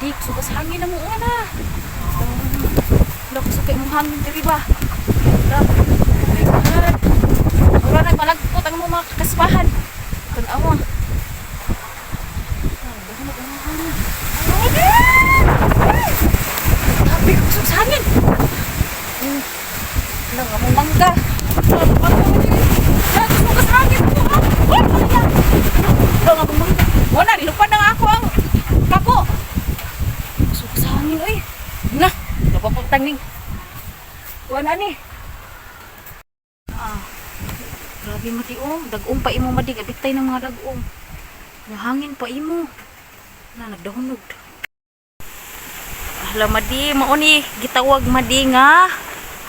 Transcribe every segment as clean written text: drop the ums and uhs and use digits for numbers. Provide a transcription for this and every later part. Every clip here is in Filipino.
Madik, sugas hangin na mo una. Lok, sukay mong hangin diri ba? Lok, oh my God. Wala nagpalagpot ang mga kakaspahan. Tanawa. Grabe, sugas hangin. Wala nga mong mangga. Sugas hangin po. Wala nga mong mangga. Wala, nilupad na nga ako ang kako. Sugas hangin, oy. Na, napapuntang ning. Wala ni. Grabe mati dagong pa imo madi gabitay ng mga dagong. Nahangin pa imo. Na nagdahunog. Hala madi mao ni gitawag madi nga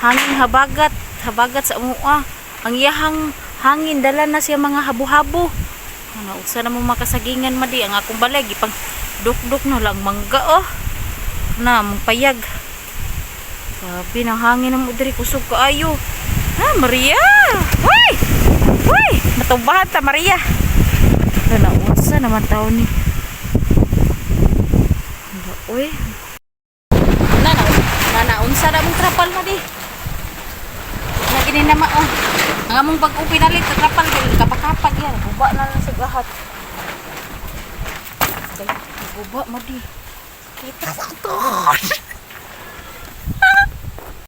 hangin habagat sa mua. Ang iyahang hangin dala na siya mga habo-habo. Ano usa na mo makasagingan madi ang akong balay gipang duk-duk na lang mangga na mong grabe ng hangin ng diri kusog kaayo. Maria! Hoy! Hoy! Natubahan ta Maria. Unsa naman taon ni. Uy. Unsa na mong trapal mo di. Lagi ni nama ang among bag-o pinalit sa trapal kay kapakapag yan. Guba na lang sa gahat. Guba mo di. Kita sa to.